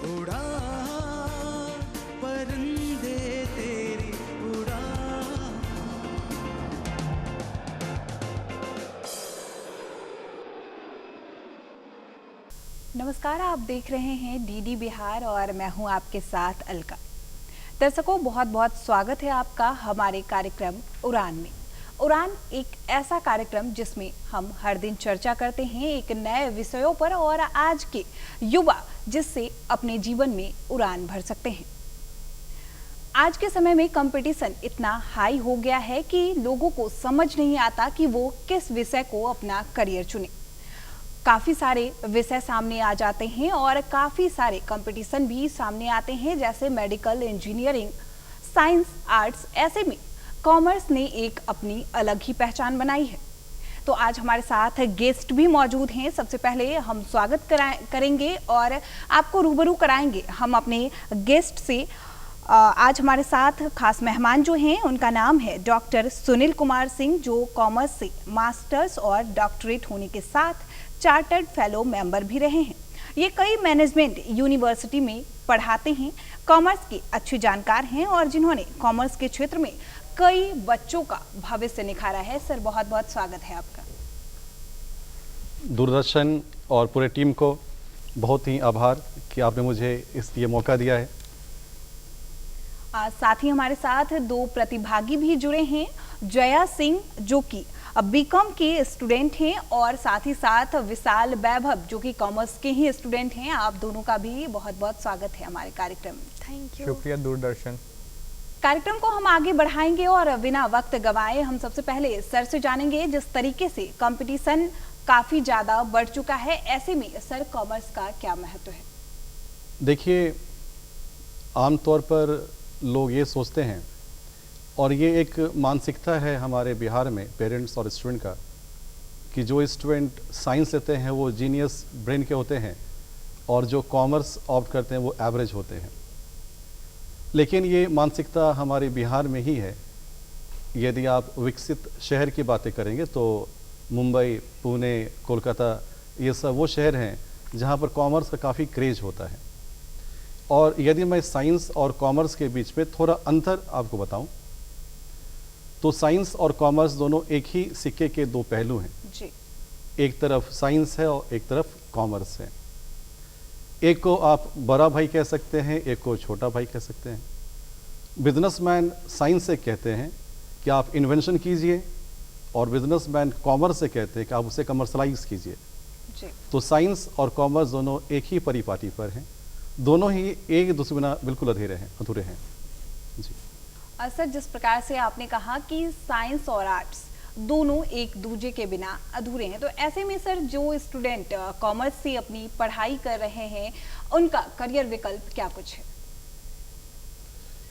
उड़ान परिंदे तेरी उड़ान। नमस्कार, आप देख रहे हैं डीडी बिहार और मैं हूं आपके साथ अलका। दर्शकों, बहुत बहुत स्वागत है आपका हमारे कार्यक्रम उड़ान में। उड़ान एक ऐसा कार्यक्रम जिसमें हम हर दिन चर्चा करते हैं एक नए विषयों पर और आज के युवा जिससे अपने जीवन में उड़ान भर सकते हैं। आज के समय में कंपटीशन इतना हाई हो गया है कि लोगों को समझ नहीं आता कि वो किस विषय को अपना करियर चुने। काफ़ी सारे विषय सामने आ जाते हैं और काफ़ी सारे कंपटीशन भी सामने आते हैं, जैसे मेडिकल, इंजीनियरिंग, साइंस, आर्ट्स। ऐसे में कॉमर्स ने एक अपनी अलग ही पहचान बनाई है। तो आज हमारे साथ गेस्ट भी मौजूद हैं। सबसे पहले हम स्वागत करेंगे और आपको रूबरू कराएंगे हम अपने गेस्ट से। आज हमारे साथ खास मेहमान जो हैं उनका नाम है डॉक्टर सुनील कुमार सिंह, जो कॉमर्स से मास्टर्स और डॉक्टरेट होने के साथ चार्टर्ड फेलो मेंबर भी रहे हैं। ये कई मैनेजमेंट यूनिवर्सिटी में पढ़ाते हैं, कॉमर्स के अच्छे जानकार हैं और जिन्होंने कॉमर्स के क्षेत्र में कई बच्चों का भविष्य निखारा है। सर, बहुत बहुत स्वागत है आपका। दूरदर्शन और पूरे टीम को बहुत ही आभार कि आपने मुझे ये मौका दिया है। साथ ही हमारे साथ दो प्रतिभागी भी जुड़े हैं। जया सिंह, जो कि बीकॉम के स्टूडेंट हैं, और साथ ही साथ विशाल वैभव, जो कि कॉमर्स के ही स्टूडेंट हैं। आप दोनों का भी बहुत बहुत स्वागत है हमारे कार्यक्रम में। Thank you. शुक्रिया दूरदर्शन। कार्यक्रम को हम आगे बढ़ाएंगे और बिना वक्त गवाए हम सबसे पहले सर से जानेंगे, जिस तरीके से कंपटीशन काफ़ी ज़्यादा बढ़ चुका है, ऐसे में सर कॉमर्स का क्या महत्व है? देखिए, आमतौर पर लोग ये सोचते हैं और ये एक मानसिकता है हमारे बिहार में पेरेंट्स और स्टूडेंट का कि जो स्टूडेंट साइंस लेते हैं वो जीनियस ब्रेन के होते हैं और जो कॉमर्स ऑप्ट करते हैं वो एवरेज होते हैं। लेकिन ये मानसिकता हमारे बिहार में ही है। यदि आप विकसित शहर की बातें करेंगे तो मुंबई, पुणे, कोलकाता, ये सब वो शहर हैं जहाँ पर कॉमर्स का काफ़ी क्रेज होता है। और यदि मैं साइंस और कॉमर्स के बीच में थोड़ा अंतर आपको बताऊं तो साइंस और कॉमर्स दोनों एक ही सिक्के के दो पहलू हैं जी। एक तरफ साइंस है और एक तरफ कॉमर्स है। एक को आप बड़ा भाई कह सकते हैं, एक को छोटा भाई कह सकते हैं। बिजनेसमैन साइंस से कहते हैं कि आप इन्वेंशन कीजिए और बिजनेसमैन कॉमर्स से कहते हैं कि आप उसे कमर्शलाइज कीजिए। तो साइंस और कॉमर्स दोनों एक ही परिपाटी पर हैं, दोनों ही एक दूसरे बिना बिल्कुल अधूरे हैं जी। सर, जिस प्रकार से आपने कहा कि साइंस और आर्ट्स दोनों एक दूसरे के बिना अधूरे हैं, तो ऐसे में सर जो स्टूडेंट कॉमर्स से अपनी पढ़ाई कर रहे हैं उनका करियर विकल्प क्या कुछ है?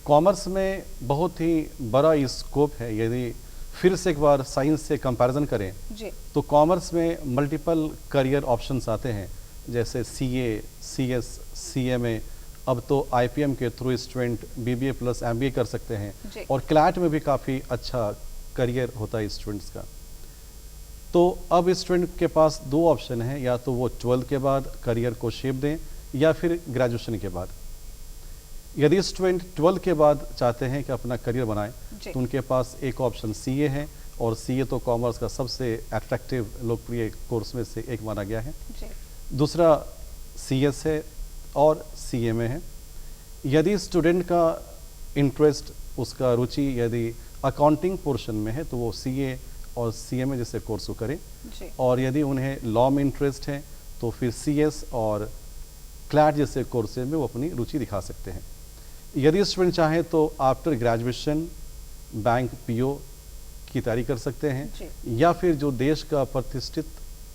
कॉमर्स में बहुत ही बड़ा स्कोप है। यदि फिर से एक बार साइंस से कंपैरिजन करें जी। तो कॉमर्स में मल्टीपल करियर ऑप्शंस आते हैं, जैसे सीए, सीएस, सीएमए। अब तो आईपीएम के through student BBA plus MBA कर सकते हैं और क्लैट में भी काफ़ी अच्छा करियर होता है स्टूडेंट्स का। तो अब स्टूडेंट के पास दो ऑप्शन हैं, या तो वो 12th के बाद करियर को शेप दें या फिर ग्रेजुएशन के बाद। यदि स्टूडेंट 12th के बाद चाहते हैं कि अपना करियर बनाएं तो उनके पास एक ऑप्शन सीए है, और सीए तो कॉमर्स का सबसे अट्रैक्टिव लोकप्रिय कोर्स में से एक माना गया है। दूसरा सीएस है और सीएमए है। यदि स्टूडेंट का इंटरेस्ट, उसका रुचि यदि अकाउंटिंग पोर्शन में है तो वो सीए और सीएमए जैसे कोर्स को करें, और यदि उन्हें लॉ में इंटरेस्ट है तो फिर सीएस और क्लैट जैसे कोर्सेज में वो अपनी रुचि दिखा सकते हैं। यदि स्टूडेंट चाहे तो आफ्टर ग्रेजुएशन बैंक पीओ की तैयारी कर सकते हैं, या फिर जो देश का प्रतिष्ठित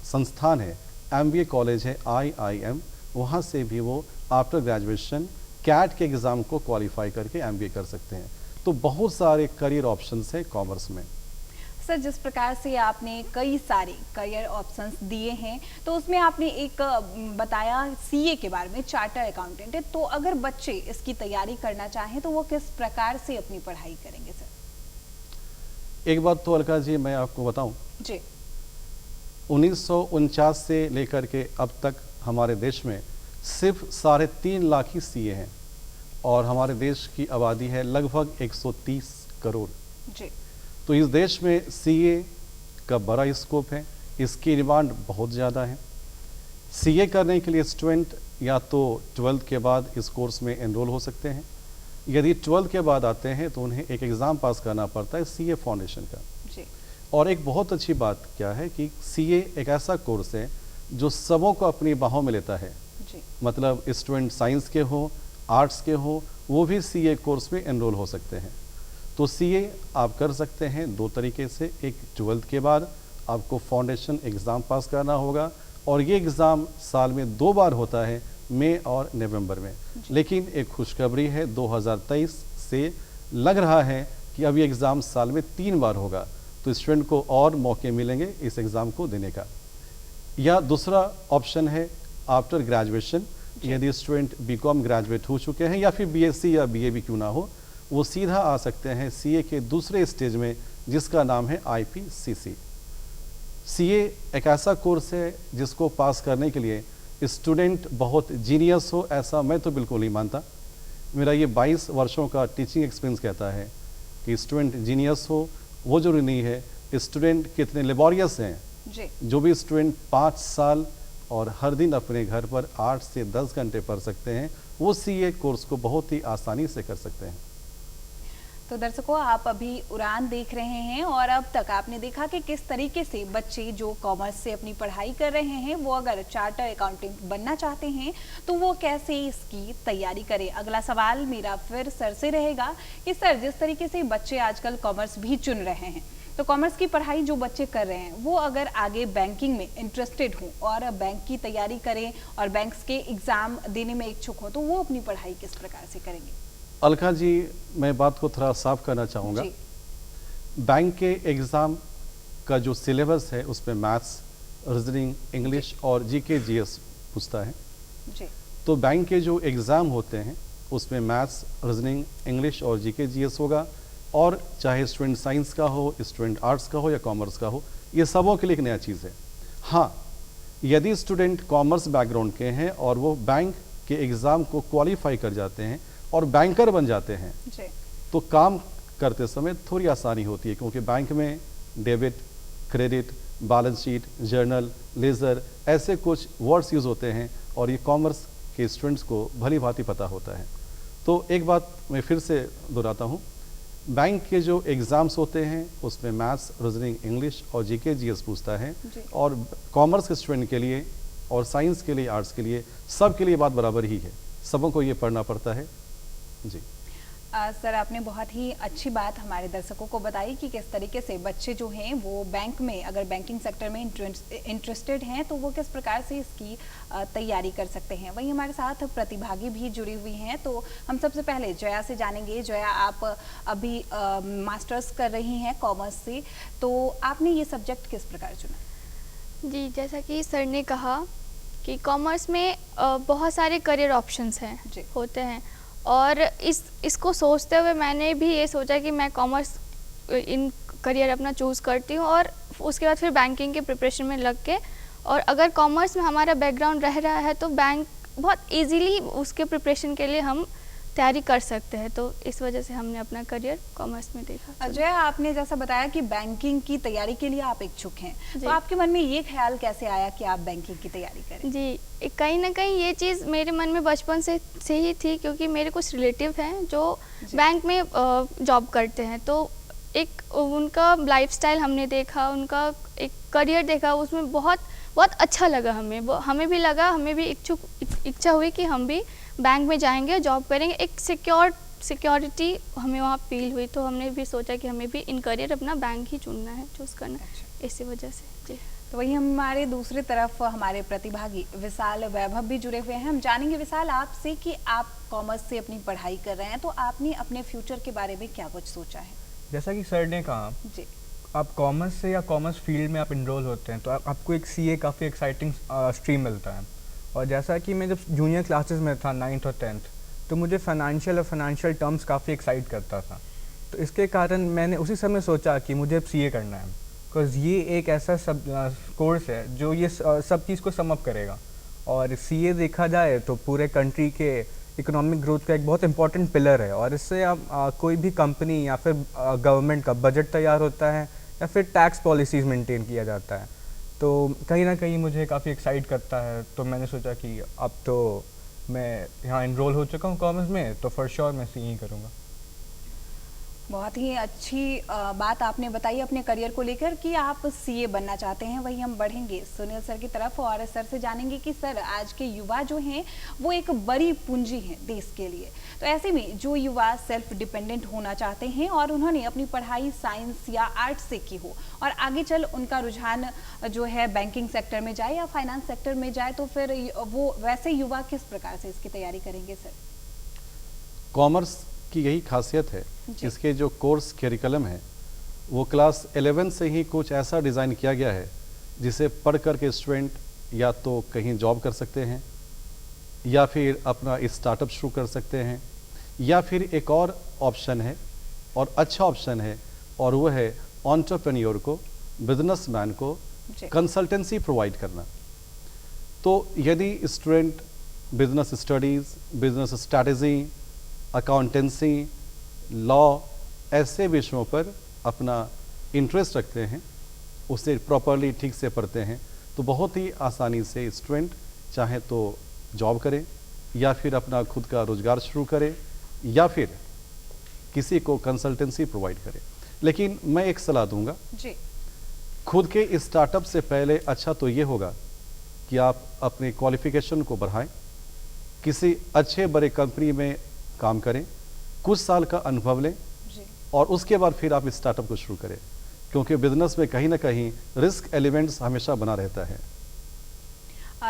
संस्थान है, एमबीए कॉलेज है आईआईएम, वहाँ से भी वो आफ्टर ग्रेजुएशन कैट के एग्ज़ाम को क्वालिफाई करके एमबीए कर सकते हैं। तो बहुत सारे करियर ऑप्शंस हैं कॉमर्स में। सर, जिस प्रकार से आपने कई सारे करियर ऑप्शंस दिए हैं, तो उसमें आपने एक बताया सीए के बारे में, चार्टर अकाउंटेंट है। तो अगर बच्चे इसकी तैयारी करना चाहें तो वो किस प्रकार से अपनी पढ़ाई करेंगे सर? एक बात तो अलका जी मैं आपको बताऊं जी। 1949 से लेकर के अब तक हमारे देश में सिर्फ 3.5 लाख ही सीए हैं और हमारे देश की आबादी है लगभग 130 करोड़। जी। तो इस देश में सीए का बड़ा स्कोप है, इसकी डिमांड बहुत ज़्यादा है। सीए करने के लिए स्टूडेंट या तो 12th के बाद इस कोर्स में एनरोल हो सकते हैं। यदि 12th के बाद आते हैं तो उन्हें एक एग्ज़ाम पास करना पड़ता है सीए फाउंडेशन का। जी। और एक बहुत अच्छी बात क्या है कि सीए एक ऐसा कोर्स है जो सबों को अपनी बाहों में लेता है। जी। मतलब स्टूडेंट साइंस के हो, आर्ट्स के हो, वो भी सीए कोर्स में एनरोल हो सकते हैं। तो सीए आप कर सकते हैं 2 तरीके से। एक 12th के बाद आपको फाउंडेशन एग्ज़ाम पास करना होगा और ये एग्ज़ाम साल में 2 बार होता है, मई और नवंबर में। लेकिन एक खुशखबरी है, 2023 से लग रहा है कि अब ये एग्ज़ाम साल में 3 बार होगा, तो स्टूडेंट को और मौके मिलेंगे इस एग्ज़ाम को देने का। या दूसरा ऑप्शन है आफ्टर ग्रेजुएशन, यदि स्टूडेंट बीकॉम ग्रेजुएट हो चुके हैं या फिर बीएससी या बीए भी क्यों ना हो, वो सीधा आ सकते हैं सीए के दूसरे स्टेज में जिसका नाम है आईपीसीसी। सीए एक ऐसा कोर्स है जिसको पास करने के लिए स्टूडेंट बहुत जीनियस हो, ऐसा मैं तो बिल्कुल नहीं मानता। मेरा ये 22 वर्षों का टीचिंग एक्सपीरियंस कहता है कि स्टूडेंट जीनियस हो वो जरूरी नहीं है, स्टूडेंट कितने लेबोरियस हैं। जी। जो भी स्टूडेंट 5 साल और हर दिन अपने घर पर 8 से 10 घंटे पढ़ सकते हैं, वो सीए कोर्स को बहुत ही आसानी से कर सकते हैं। तो दर्शकों, आप अभी उड़ान देख रहे हैं और अब तक आपने देखा कि किस तरीके से बच्चे जो कॉमर्स से अपनी पढ़ाई कर रहे हैं वो अगर चार्टर्ड अकाउंटेंट बनना चाहते हैं तो वो कैसे इसकी तैयारी करें। अगला सवाल मेरा फिर सर से रहेगा कि सर, जिस तरीके से बच्चे आजकल कॉमर्स भी चुन रहे हैं, तो कॉमर्स की पढ़ाई जो बच्चे कर रहे हैं वो अगर आगे बैंकिंग में इंटरेस्टेड हों और बैंक की तैयारी करें और बैंक्स के एग्ज़ाम देने में इच्छुक हों, तो वो अपनी पढ़ाई किस प्रकार से करेंगे? अलका जी, मैं बात को थोड़ा साफ करना चाहूँगा। बैंक के एग्ज़ाम का जो सिलेबस है उसमें मैथ्स, रीजनिंग, इंग्लिश और जीके जीएस पूछता है। जी। तो बैंक के जो एग्ज़ाम होते हैं उसमें मैथ्स, रीजनिंग, इंग्लिश और जीके जीएस होगा, और चाहे स्टूडेंट साइंस का हो, स्टूडेंट आर्ट्स का हो या कॉमर्स का हो, ये सबों के लिए एक नया चीज़ है। हाँ, यदि स्टूडेंट कॉमर्स बैकग्राउंड के हैं और वो बैंक के एग्ज़ाम को क्वालिफाई कर जाते हैं और बैंकर बन जाते हैं जी। तो काम करते समय थोड़ी आसानी होती है, क्योंकि बैंक में debit, credit, balance sheet, journal, laser ऐसे कुछ वर्ड्स यूज़ होते हैं और ये कॉमर्स के स्टूडेंट्स को भली भांति पता होता है। तो एक बात मैं फिर से दोहराता हूँ, बैंक के जो एग्ज़ाम्स होते हैं उसमें मैथ्स, रीजनिंग, इंग्लिश और जीके जीएस पूछता है, और कॉमर्स के स्टूडेंट के लिए और साइंस के लिए, आर्ट्स के लिए, सब के लिए बात बराबर ही है, सबों को ये पढ़ना पड़ता है। जी। सर, आपने बहुत ही अच्छी बात हमारे दर्शकों को बताई कि किस तरीके से बच्चे जो हैं वो बैंक में, अगर बैंकिंग सेक्टर में इंटरेस्टेड हैं तो वो किस प्रकार से इसकी तैयारी कर सकते हैं। वहीं हमारे साथ प्रतिभागी भी जुड़ी हुई हैं, तो हम सबसे पहले जया से जानेंगे। जया, आप अभी मास्टर्स कर रही हैं कॉमर्स से, तो आपने ये सब्जेक्ट किस प्रकार चुना? जी, जैसा कि सर ने कहा कि कॉमर्स में बहुत सारे करियर ऑप्शंस हैं होते हैं, और इसको सोचते हुए मैंने भी ये सोचा कि मैं कॉमर्स इन करियर अपना चूज़ करती हूँ, और उसके बाद फिर बैंकिंग के प्रिपरेशन में लग के, और अगर कॉमर्स में हमारा बैकग्राउंड रह रहा है तो बैंक बहुत इजीली उसके प्रिपरेशन के लिए हम तैयारी कर सकते हैं। तो इस वजह से हमने अपना करियर कॉमर्स में देखा। अजय, आपने जैसा बताया कि बैंकिंग की तैयारी के लिए आप इच्छुक हैं, तो आपके मन में ये ख्याल कैसे आया कि आप बैंकिंग की तैयारी करें? जी, कहीं ना कहीं ये चीज़ मेरे मन में बचपन से ही थी, क्योंकि मेरे कुछ रिलेटिव हैं जो बैंक में जॉब करते हैं, तो एक उनका लाइफस्टाइल हमने देखा, उनका एक करियर देखा, उसमें बहुत अच्छा लगा हमें भी लगा, हमें भी इच्छा हुई कि हम भी बैंक में जाएंगे और जॉब करेंगे। एक सिक्योरिटी हमें वहाँ फील हुई, तो हमने भी सोचा कि हमें भी इन करियर अपना बैंक ही चुनना है, चूज़ करना है। इसी वजह से जी। तो वही हमारे दूसरी तरफ हमारे प्रतिभागी विशाल वैभव भी जुड़े हुए हैं। हम जानेंगे विशाल आपसे कि आप कॉमर्स से अपनी पढ़ाई कर रहे हैं, तो आपने अपने फ्यूचर के बारे में क्या कुछ सोचा है? जैसा कि सर ने कहा जी, आप कॉमर्स से या कॉमर्स फील्ड में आप इनरोल होते हैं तो आपको एक सीए काफ़ी एक्साइटिंग स्ट्रीम मिलता है। और जैसा कि मैं जब जूनियर क्लासेस में था 9th और 10th, तो मुझे फाइनेंशियल टर्म्स काफ़ी एक्साइट करता था। तो इसके कारण मैंने उसी समय सोचा कि मुझे अब सीए करना है, बिकॉज़ ये एक ऐसा कोर्स है जो ये सब चीज़ को सम अप करेगा। और सीए देखा जाए तो पूरे कंट्री के इकोनॉमिक ग्रोथ का एक बहुत इंपॉर्टेंट पिलर है, और इससे आप कोई भी कंपनी या फिर गवर्नमेंट का बजट तैयार होता है या फिर टैक्स पॉलिसीज़ मेंटेन किया जाता है। तो कहीं ना कहीं मुझे काफ़ी एक्साइट करता है, तो मैंने सोचा कि अब तो मैं यहाँ इनरोल हो चुका हूँ कॉमर्स में, तो फॉर श्योर मैं सीए करूँगा। बहुत ही अच्छी बात आपने बताई अपने करियर को लेकर कि आप सीए बनना चाहते हैं। वहीं हम बढ़ेंगे सुनील सर की तरफ और सर से जानेंगे कि सर आज के युवा जो हैं वो एक बड़ी पूंजी हैं देश के लिए। तो ऐसे में जो युवा सेल्फ डिपेंडेंट होना चाहते हैं और उन्होंने अपनी पढ़ाई साइंस या आर्ट्स से की हो और आगे चल उनका रुझान जो है बैंकिंग सेक्टर में जाए या फाइनेंस सेक्टर में जाए, तो फिर वो वैसे युवा किस प्रकार से इसकी तैयारी करेंगे सर? कॉमर्स की यही खासियत है, इसके जो कोर्स करिकुलम है वो क्लास 11 से ही कुछ ऐसा डिज़ाइन किया गया है जिसे पढ़ कर के स्टूडेंट या तो कहीं जॉब कर सकते हैं या फिर अपना स्टार्टअप शुरू कर सकते हैं, या फिर एक और ऑप्शन है और अच्छा ऑप्शन है, और वो है एंटरप्रेन्योर को, बिजनेसमैन को कंसल्टेंसी प्रोवाइड करना। तो यदि student business studies, business strategy, accountancy, law ऐसे विषयों पर अपना इंटरेस्ट रखते हैं, उसे प्रॉपरली ठीक से पढ़ते हैं, तो बहुत ही आसानी से स्टूडेंट चाहे तो जॉब करें या फिर अपना खुद का रोजगार शुरू करें या फिर किसी को कंसल्टेंसी प्रोवाइड करें। लेकिन मैं एक सलाह दूंगा जी, खुद के स्टार्टअप से पहले अच्छा तो ये होगा कि आप अपनी क्वालिफिकेशन को बढ़ाएं, किसी अच्छे बड़े कंपनी में काम करें, कुछ साल का अनुभव लें जी। और उसके बाद फिर आप स्टार्टअप को शुरू करें, क्योंकि बिजनेस में कहीं ना कहीं रिस्क एलिमेंट्स हमेशा बना रहता है।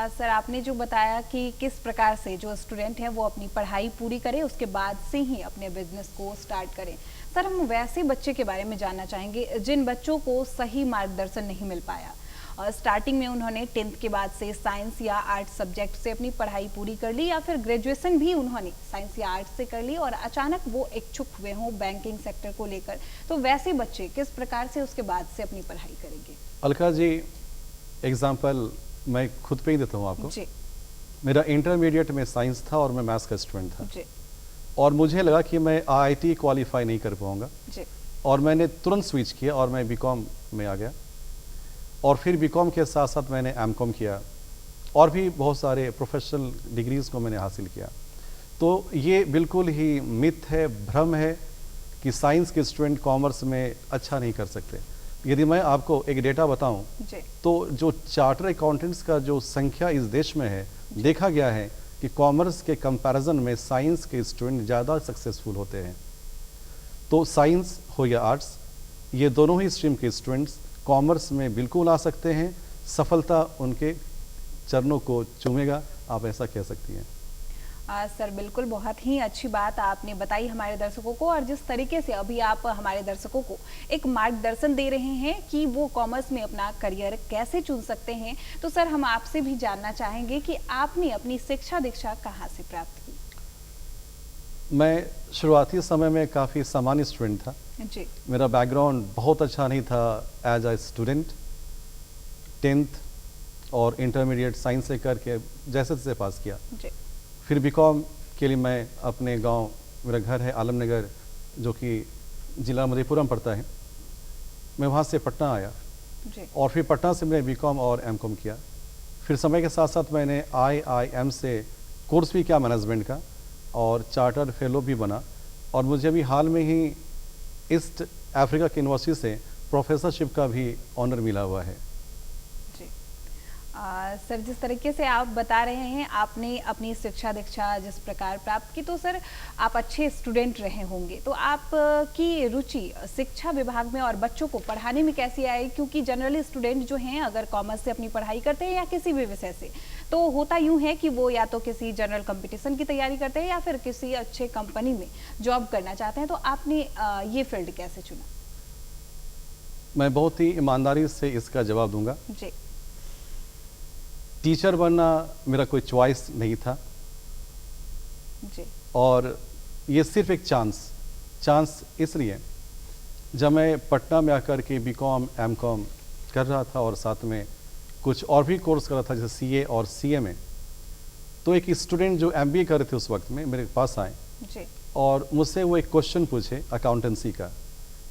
सर आपने जो बताया कि किस प्रकार से जो स्टूडेंट हैं वो अपनी पढ़ाई पूरी करें उसके बाद से ही अपने बिजनेस को स्टार्ट करें। सर हम वैसे बच्चे के बारे में जानना चाहेंगे जिन बच्चों को सही मार्गदर्शन नहीं मिल पाया। स्टार्टिंग में उन्होंने 10th के बाद से साइंस या आर्ट्स सब्जेक्ट से अपनी पढ़ाई पूरी कर ली या फिर ग्रेजुएशन भी उन्होंने साइंस या आर्ट्स से कर ली और अचानक वो इच्छुक हुए हों बैंकिंग सेक्टर को लेकर, तो वैसे बच्चे किस प्रकार से उसके बाद से अपनी पढ़ाई करेंगे? अलका जी, एग्जाम्पल मैं खुद पे ही देता हूँ आपको। जी। मेरा इंटरमीडिएट में साइंस था और मैं मैथ्स का स्टूडेंट था जी। और मुझे लगा कि मैं IIT क्वालिफाई नहीं कर पाऊँगा जी। और मैंने तुरंत स्विच किया और मैं बीकॉम में आ गया और फिर बीकॉम के साथ साथ मैंने एमकॉम किया और भी बहुत सारे प्रोफेशनल डिग्रीज़ को मैंने हासिल किया। तो ये बिल्कुल ही मिथ है, भ्रम है कि साइंस के स्टूडेंट कॉमर्स में अच्छा नहीं कर सकते। यदि मैं आपको एक डेटा बताऊं तो जो चार्टर अकाउंटेंट्स का जो संख्या इस देश में है, देखा गया है कि कॉमर्स के कंपैरिजन में साइंस के स्टूडेंट ज़्यादा सक्सेसफुल होते हैं। तो साइंस हो या आर्ट्स, ये दोनों ही स्ट्रीम के स्टूडेंट्स कॉमर्स में बिल्कुल आ सकते हैं, सफलता उनके चरणों को चूमेगा, आप ऐसा कह सकती हैं। सर बिल्कुल बहुत ही अच्छी बात आपने बताई हमारे दर्शकों को, और जिस तरीके से अभी आप हमारे दर्शकों को एक मार्गदर्शन दे रहे हैं कि वो कॉमर्स में अपना करियर कैसे चुन सकते हैं, तो सर हम आपसे भी जानना चाहेंगे कि आपने अपनी शिक्षा दीक्षा कहाँ से प्राप्त की? मैं शुरुआती समय में काफ़ी सामान्य स्टूडेंट था जी। मेरा बैकग्राउंड बहुत अच्छा नहीं था एज अ स्टूडेंट। 10th और इंटरमीडिएट साइंस से करके जैसे तैसे पास किया जी। फिर बीकॉम के लिए मैं अपने गांव, मेरा घर है आलमनगर जो कि जिला मधेपुरा में पड़ता है, मैं वहाँ से पटना आया जी। और फिर पटना से मैंने बीकॉम और एमकॉम किया। फिर समय के साथ साथ मैंने IIM से कोर्स भी किया मैनेजमेंट का और चार्टर्ड फेलो भी बना, और मुझे अभी हाल में ही ईस्ट अफ्रीका की यूनिवर्सिटी से प्रोफेसरशिप का भी ऑनर मिला हुआ है। जी। सर जिस तरीके से आप बता रहे हैं आपने अपनी शिक्षा दीक्षा जिस प्रकार प्राप्त की, तो सर आप अच्छे स्टूडेंट रहे होंगे, तो आपकी रुचि शिक्षा विभाग में और बच्चों को पढ़ाने में कैसी आई? क्योंकि जनरली स्टूडेंट जो हैं अगर कॉमर्स से अपनी पढ़ाई करते हैं या किसी भी विषय से, तो होता यूँ है कि वो या तो किसी जनरल कंपटीशन की तैयारी करते हैं या फिर किसी अच्छे कंपनी में जॉब करना चाहते हैं, तो आपने ये फील्ड कैसे चुना? मैं बहुत ही ईमानदारी से इसका जवाब दूंगा। जी। टीचर बनना मेरा कोई चॉइस नहीं था जी। और ये सिर्फ एक चांस इसलिए जब मैं पटना में आकर के बीकॉम एमकॉम कर रहा था और साथ में कुछ और भी कोर्स कर रहा था जैसे CA और CA में, तो एक स्टूडेंट जो MBA कर रहे थे उस वक्त में मेरे पास आए जी और मुझसे वो एक क्वेश्चन पूछे अकाउंटेंसी का,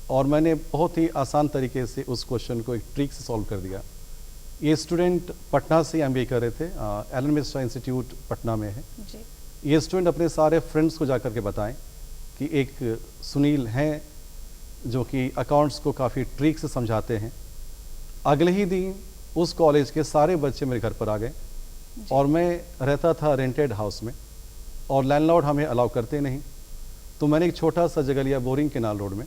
और मैंने बहुत ही आसान तरीके से उस क्वेश्चन को एक ट्रिक से सॉल्व कर दिया। ये स्टूडेंट पटना से MBA कर रहे थे, एलन मिश्रा इंस्टीट्यूट पटना में है। जी ये स्टूडेंट अपने सारे फ्रेंड्स को जाकर के बताएं कि एक सुनील हैं जो कि अकाउंट्स को काफ़ी ट्रिक से समझाते हैं। अगले ही दिन उस कॉलेज के सारे बच्चे मेरे घर पर आ गए, और मैं रहता था रेंटेड हाउस में और लैंडलॉर्ड हमें अलाउ करते नहीं। तो मैंने एक छोटा सा जगह लिया बोरिंग केनाल रोड में,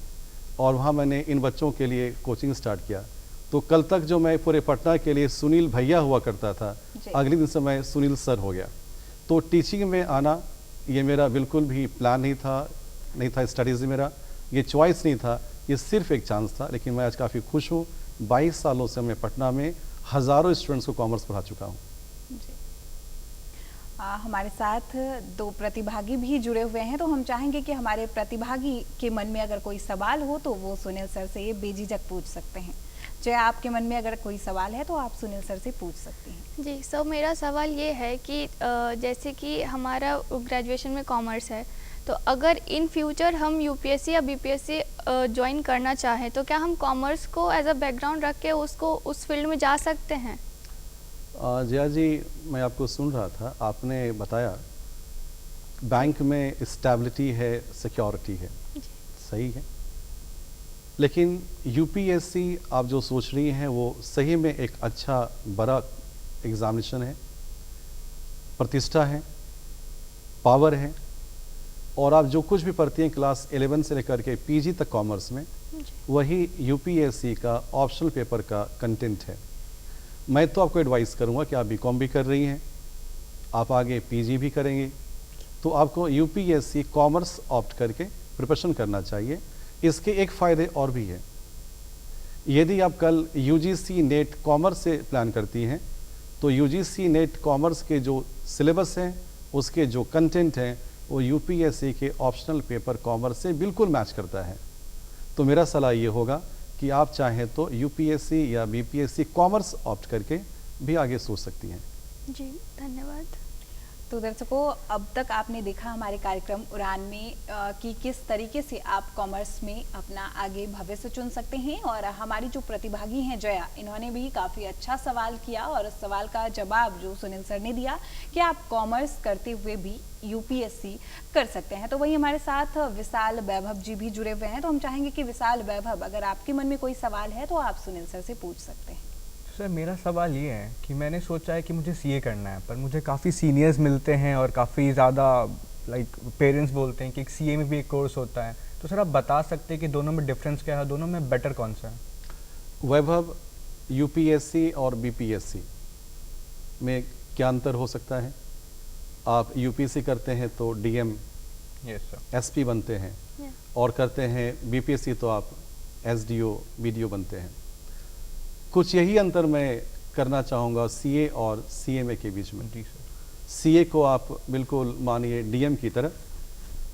और वहाँ मैंने इन बच्चों के लिए कोचिंग स्टार्ट किया। तो कल तक जो मैं पूरे पटना के लिए सुनील भैया हुआ करता था, अगले दिन से मैं सुनील सर हो गया। तो टीचिंग में आना ये मेरा बिल्कुल भी प्लान नहीं था स्टडीज़ में मेरा, ये चॉइस नहीं था, ये सिर्फ एक चांस था। लेकिन मैं आज काफ़ी खुश हूँ, 22 सालों से मैं पटना में हज़ारों स्टूडेंट्स को कॉमर्स पढ़ा चुका हूँ। जी हमारे साथ दो प्रतिभागी भी जुड़े हुए हैं, तो हम चाहेंगे कि हमारे प्रतिभागी के मन में अगर कोई सवाल हो तो वो सुनील सर से ये बेझिझक पूछ सकते हैं। चाहे आपके मन में अगर कोई सवाल है तो आप सुनील सर से पूछ सकते हैं। जी सर, मेरा सवाल ये है कि जैसे कि हमारा ग्रेजुएशन में कॉमर्स है, तो अगर इन फ्यूचर हम UPSC या BPSC ज्वाइन करना चाहें तो क्या हम कॉमर्स को एज अ बैकग्राउंड रख के उसको उस फील्ड में जा सकते हैं? जया जी, मैं आपको सुन रहा था, आपने बताया बैंक में स्टेबिलिटी है, सिक्योरिटी है, सही है। लेकिन UPSC आप जो सोच रही हैं वो सही में एक अच्छा बड़ा एग्ज़ामिनेशन है, प्रतिष्ठा है, पावर है, और आप जो कुछ भी पढ़ती हैं क्लास 11 से लेकर के PG तक कॉमर्स में, वही UPSC का ऑप्शनल पेपर का कंटेंट है। मैं तो आपको एडवाइस करूंगा कि आप BCom भी कर रही हैं, आप आगे PG भी करेंगे, तो आपको UPSC कॉमर्स ऑप्ट करके प्रिपरेशन करना चाहिए। इसके एक फ़ायदे और भी हैं। यदि आप कल UGC नेट कॉमर्स से प्लान करती हैं तो UGC नेट कॉमर्स के जो सिलेबस हैं, उसके जो कंटेंट हैं, वो UPSC के ऑप्शनल पेपर कॉमर्स से बिल्कुल मैच करता है। तो मेरा सलाह ये होगा कि आप चाहें तो UPSC या BPSC कॉमर्स ऑप्ट करके भी आगे सोच सकती हैं। जी धन्यवाद। तो दर्शकों, अब तक आपने देखा हमारे कार्यक्रम उड़ान में कि किस तरीके से आप कॉमर्स में अपना आगे भविष्य चुन सकते हैं, और हमारी जो प्रतिभागी हैं जया, इन्होंने भी काफ़ी अच्छा सवाल किया, और उस सवाल का जवाब जो सुनील सर ने दिया कि आप कॉमर्स करते हुए भी UPSC कर सकते हैं। तो वही हमारे साथ विशाल वैभव जी भी जुड़े हुए हैं, तो हम चाहेंगे कि विशाल वैभव, अगर आपके मन में कोई सवाल है तो आप सुनील सर से पूछ सकते हैं। सर, मेरा सवाल ये है कि मैंने सोचा है कि मुझे CA करना है, पर मुझे काफ़ी सीनियर्स मिलते हैं और काफ़ी ज़्यादा पेरेंट्स बोलते हैं कि एक CA में भी एक कोर्स होता है। तो सर आप बता सकते हैं कि दोनों में डिफरेंस क्या है, दोनों में बेटर कौन सा है? वैभव, UPSC और BPSC में क्या अंतर हो सकता है? आप UPSC करते हैं तो DM यस सर, SP बनते हैं, और करते हैं BPSC तो आप SDO BDO बनते हैं। कुछ यही अंतर मैं करना चाहूँगा CA और CMA के बीच में। जी सर। CA को आप बिल्कुल मानिए DM की तरह,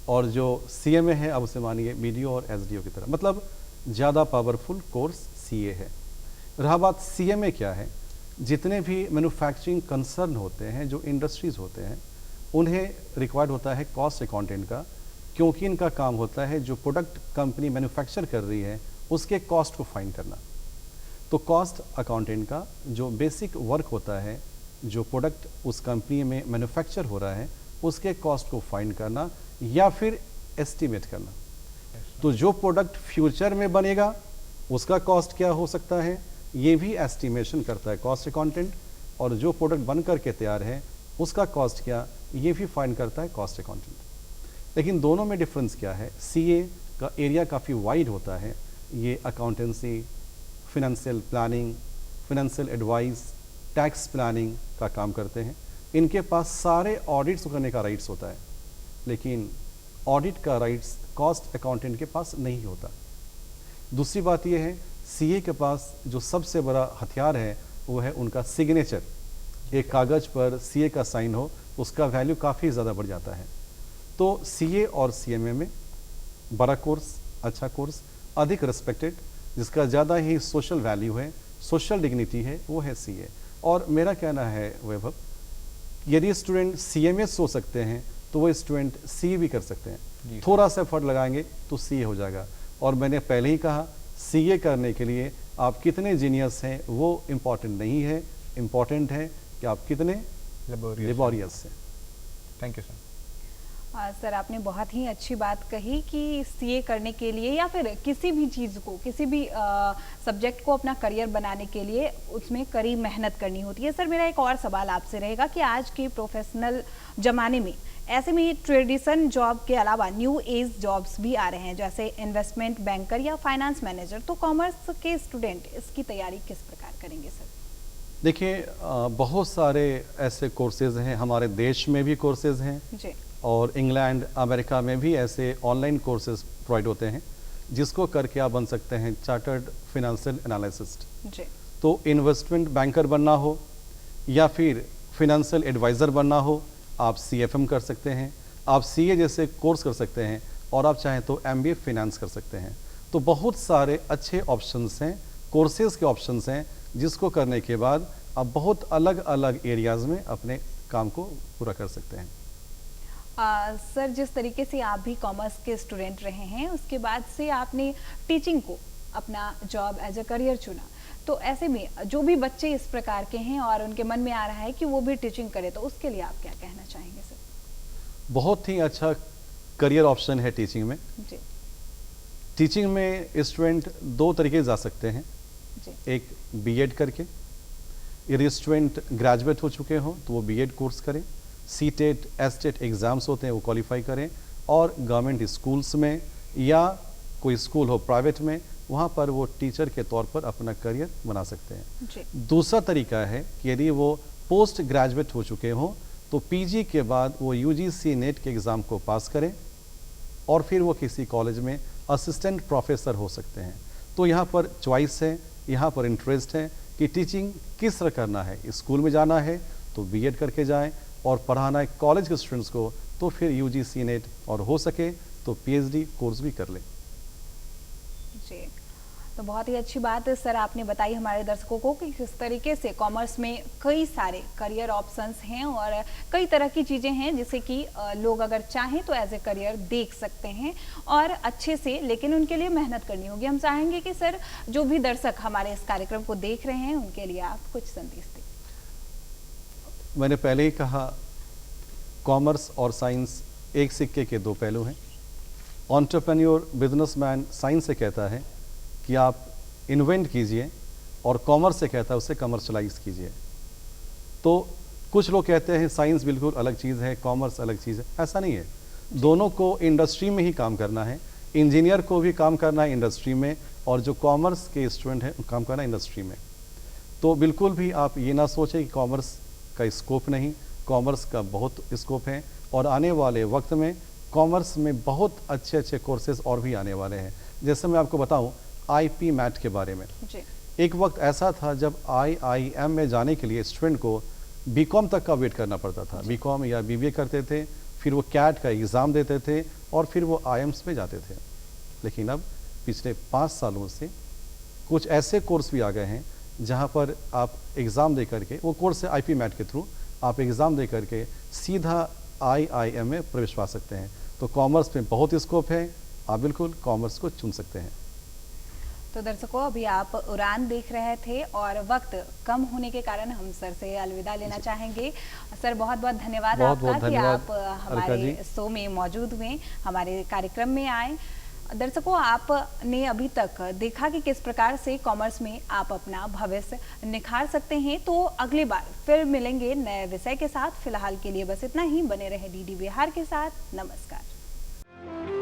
और जो CMA है आप उसे मानिए BDO और SDO की तरह, मतलब ज़्यादा पावरफुल कोर्स CA है। रहा बात CMA क्या है, जितने भी मैन्युफैक्चरिंग कंसर्न होते हैं, जो इंडस्ट्रीज़ होते हैं, उन्हें रिक्वायर्ड होता है कॉस्ट अकाउंटेंट का, क्योंकि इनका काम होता है जो प्रोडक्ट कंपनी मैन्युफैक्चर कर रही है उसके कॉस्ट को फाइंड करना। तो कॉस्ट अकाउंटेंट का जो बेसिक वर्क होता है, जो प्रोडक्ट उस कंपनी में मैन्युफैक्चर हो रहा है उसके कॉस्ट को फाइंड करना या फिर एस्टिमेट करना। तो जो प्रोडक्ट फ्यूचर में बनेगा उसका कॉस्ट क्या हो सकता है, ये भी एस्टिमेशन करता है कॉस्ट अकाउंटेंट, और जो प्रोडक्ट बन करके तैयार है उसका कॉस्ट क्या, ये भी फाइंड करता है कॉस्ट अकाउंटेंट। लेकिन दोनों में डिफरेंस क्या है? CA का एरिया काफ़ी वाइड होता है, ये accountancy, financial planning, financial advice, tax planning का काम करते हैं। इनके पास सारे ऑडिट्स करने का राइट्स होता है, लेकिन ऑडिट का राइट्स कॉस्ट अकाउंटेंट के पास नहीं होता। दूसरी बात यह है, CA के पास जो सबसे बड़ा हथियार है वो है उनका सिग्नेचर। एक कागज़ पर CA का साइन हो, उसका वैल्यू काफ़ी ज़्यादा बढ़ जाता है। तो CA और CMA में बड़ा कोर्स, अच्छा कोर्स, अधिक रिस्पेक्टेड, जिसका ज़्यादा ही सोशल वैल्यू है, सोशल डिग्निटी है, वो है CA। और मेरा कहना है वैभव यदि स्टूडेंट CA में सोच सकते हैं तो वो स्टूडेंट CA भी कर सकते हैं, जी। थोड़ा सा एफर्ट लगाएंगे तो CA हो जाएगा। और मैंने पहले ही कहा CA करने के लिए आप कितने जीनियस हैं वो इम्पॉर्टेंट नहीं है, इम्पॉर्टेंट है कि आप कितने लेबोरियस हैं। Thank you sir. सर आपने बहुत ही अच्छी बात कही कि CA करने के लिए या फिर किसी भी चीज़ को, किसी भी सब्जेक्ट को अपना करियर बनाने के लिए उसमें कड़ी मेहनत करनी होती है। सर मेरा एक और सवाल आपसे रहेगा कि आज के प्रोफेशनल ज़माने में ऐसे में ट्रेडिशन जॉब के अलावा न्यू एज जॉब्स भी आ रहे हैं, जैसे इन्वेस्टमेंट बैंकर या फाइनेंस मैनेजर, तो कॉमर्स के स्टूडेंट इसकी तैयारी किस प्रकार करेंगे सर? देखिए बहुत सारे ऐसे कोर्सेज हैं, हमारे देश में भी कोर्सेज हैं जी। और इंग्लैंड अमेरिका में भी ऐसे ऑनलाइन कोर्सेज प्रोवाइड होते हैं जिसको करके आप बन सकते हैं चार्टर्ड फाइनेंशियल एनालिसिस्ट। जी। तो इन्वेस्टमेंट बैंकर बनना हो या फिर फाइनेंशियल एडवाइज़र बनना हो, आप CFM कर सकते हैं, आप CA जैसे कोर्स कर सकते हैं और आप चाहें तो MBA फाइनेंस कर सकते हैं। तो बहुत सारे अच्छे ऑप्शंस हैं, कोर्सेज के ऑप्शंस हैं जिसको करने के बाद आप बहुत अलग अलग एरियाज़ में अपने काम को पूरा कर सकते हैं। सर जिस तरीके से आप भी कॉमर्स के स्टूडेंट रहे हैं, उसके बाद से आपने टीचिंग को अपना जॉब एज अ करियर चुना, तो ऐसे में जो भी बच्चे इस प्रकार के हैं और उनके मन में आ रहा है कि वो भी टीचिंग करे, तो उसके लिए आप क्या कहना चाहेंगे सर? बहुत ही अच्छा करियर ऑप्शन है टीचिंग में। जी। टीचिंग में स्टूडेंट दो तरीके जा सकते हैं, जी। एक B.Ed करके, यदि स्टूडेंट ग्रेजुएट हो चुके हों तो वो B.Ed कोर्स करें, C.TET S.TET एग्ज़ाम्स होते हैं वो क्वालिफाई करें और गवर्नमेंट स्कूल्स में या कोई स्कूल हो प्राइवेट में, वहाँ पर वो टीचर के तौर पर अपना करियर बना सकते हैं। जी। दूसरा तरीका है कि यदि वो पोस्ट ग्रेजुएट हो चुके हों तो PG के बाद वो UGC नेट के एग्ज़ाम को पास करें और फिर वो किसी कॉलेज में असिस्टेंट प्रोफेसर हो सकते हैं। तो यहाँ पर चॉइस है, यहाँ पर इंटरेस्ट है कि टीचिंग किस तरह करना है। स्कूल में जाना है तो B.Ed करके जाएं और पढ़ाना है कॉलेज के स्टूडेंट्स को तो फिर UGC नेट और हो सके तो PhD कोर्स भी कर लें। जी, तो बहुत ही अच्छी बात है सर आपने बताई हमारे दर्शकों को कि किस तरीके से कॉमर्स में कई सारे करियर ऑप्शंस हैं और कई तरह की चीज़ें हैं जिसे कि लोग अगर चाहें तो एज ए करियर देख सकते हैं और अच्छे से, लेकिन उनके लिए मेहनत करनी होगी। हम चाहेंगे कि सर जो भी दर्शक हमारे इस कार्यक्रम को देख रहे हैं उनके लिए आप कुछ संदेश दें। मैंने पहले ही कहा कॉमर्स और साइंस एक सिक्के के दो पहलू हैं। एंटरप्रेन्योर बिजनेसमैन साइंस से कहता है कि आप इन्वेंट कीजिए और कॉमर्स से कहता है उसे कमर्शलाइज कीजिए। तो कुछ लोग कहते हैं साइंस बिल्कुल अलग चीज़ है, कॉमर्स अलग चीज़ है। ऐसा नहीं है, दोनों को इंडस्ट्री में ही काम करना है। इंजीनियर को भी काम करना है इंडस्ट्री में और जो कॉमर्स के स्टूडेंट हैं काम करना है इंडस्ट्री में। तो बिल्कुल भी आप ये ना सोचें कि कॉमर्स का स्कोप नहीं, कॉमर्स का बहुत स्कोप है और आने वाले वक्त में कॉमर्स में बहुत अच्छे अच्छे कोर्सेज और भी आने वाले हैं। जैसे मैं आपको बताऊं IP मैट के बारे में, जी। एक वक्त ऐसा था जब IIM में जाने के लिए स्टूडेंट को BCom तक का वेट करना पड़ता था। BCom या BBA करते थे, फिर वो CAT का एग्ज़ाम देते थे और फिर वो IIMs में जाते थे। लेकिन अब पिछले 5 सालों से कुछ ऐसे कोर्स भी आ गए हैं जहाँ पर आप एग्ज़ाम दे करके, वो कोर्स है IP मैट के थ्रू, आप एग्ज़ाम दे करके सीधा IIM में प्रवेश पा सकते हैं। तो कॉमर्स में बहुत स्कोप है, आप बिल्कुल कॉमर्स को चुन सकते हैं। तो दर्शकों अभी आप उड़ान देख रहे थे और वक्त कम होने के कारण हम सर से अलविदा लेना चाहेंगे। सर बहुत बहुत धन्यवाद आपका कि आप हमारे शो में मौजूद हुए, हमारे कार्यक्रम में आए। दर्शकों आपने अभी तक देखा कि किस प्रकार से कॉमर्स में आप अपना भविष्य निखार सकते हैं। तो अगली बार फिर मिलेंगे नए विषय के साथ। फिलहाल के लिए बस इतना ही। बने रहे DD बिहार के साथ। नमस्कार।